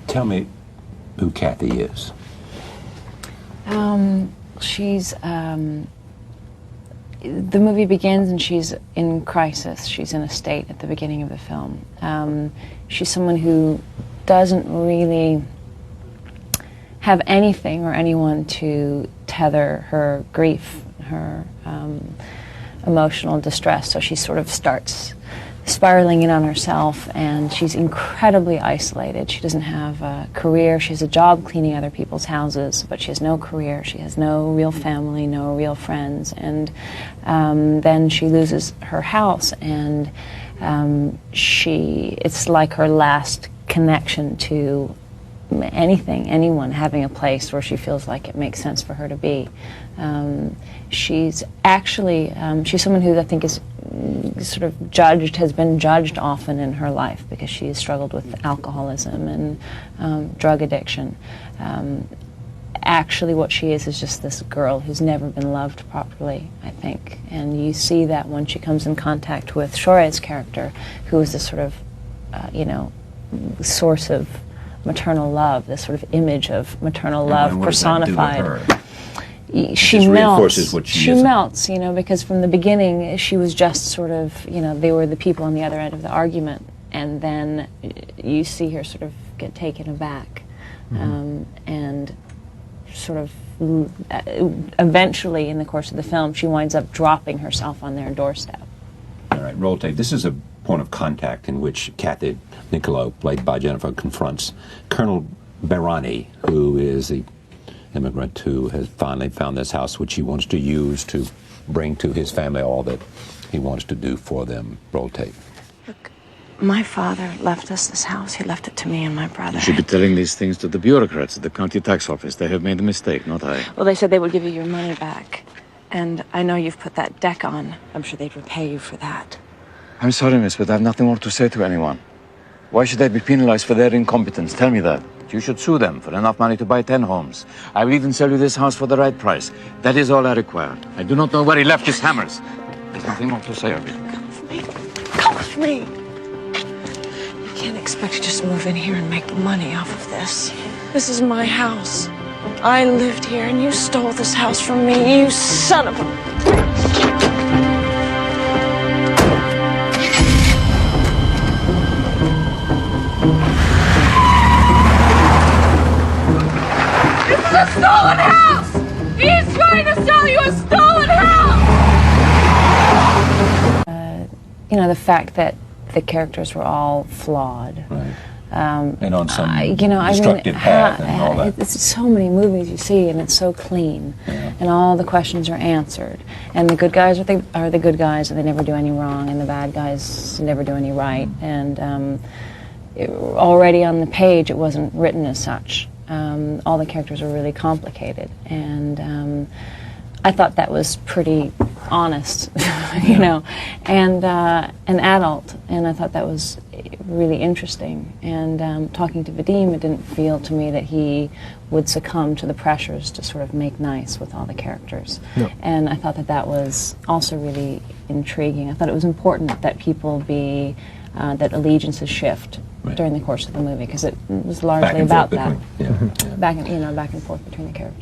Tell me who Kathy is. She's, the movie begins and she's in crisis. She's in a state at the beginning of the film. She's someone who doesn't really have anything or anyone to tether her grief, her emotional distress, so she sort of starts spiraling in on herself, and she's incredibly isolated. She doesn't have a career. She has a job cleaning other people's houses, but she has no career. She has no real family, no real friends, and then she loses her house, and it's like her last connection to anything, anyone, having a place where she feels like it makes sense for her to be. She's actually, she's someone who I think is sort of has been judged often in her life because she has struggled with alcoholism and drug addiction. Actually what she is just this girl who's never been loved properly, I think. And you see that when she comes in contact with Shore's character, who is this sort of, source of maternal love, this sort of image of maternal love personified. She melts. She melts, because from the beginning she was just sort of, they were the people on the other end of the argument, and then you see her sort of get taken aback, and sort of eventually in the course of the film she winds up dropping herself on their doorstep. All right, roll tape. This is a point of contact in which Kathy Niccolo, played by Jennifer, confronts Colonel Berani, who is the immigrant who has finally found this house which he wants to use to bring to his family all that he wants to do for them. Roll tape. Look, my father left us this house. He left it to me and my brother. You should be telling these things to the bureaucrats at the county tax office. They have made a mistake, not I. Well, they said they would give you your money back. And I know you've put that deck on. I'm sure they'd repay you for that. I'm sorry, miss, but I have nothing more to say to anyone. Why should I be penalized for their incompetence? Tell me that. You should sue them for enough money to buy 10 homes. I will even sell you this house for the right price. That is all I require. I do not know where he left his hammers. There's nothing more to say of it. Come with me. Come with me. You can't expect to just move in here and make money off of this. This is my house. I lived here and you stole this house from me, you son of a bitch. A stolen house! He's trying to sell you a stolen house! The fact that the characters were all flawed. Right. And on some destructive path and all that. It's so many movies you see, and it's so clean, and all the questions are answered. And the good guys are the good guys, and they never do any wrong, and the bad guys never do any right. And already on the page, it wasn't written as such. All the characters were really complicated, and I thought that was pretty honest, and adult, and I thought that was really interesting. And talking to Vadim, it didn't feel to me that he would succumb to the pressures to sort of make nice with all the characters. No. And I thought that was also really intriguing. I thought it was important that people that allegiances shift during the course of the movie, because it was largely about that. Back and forth between the characters.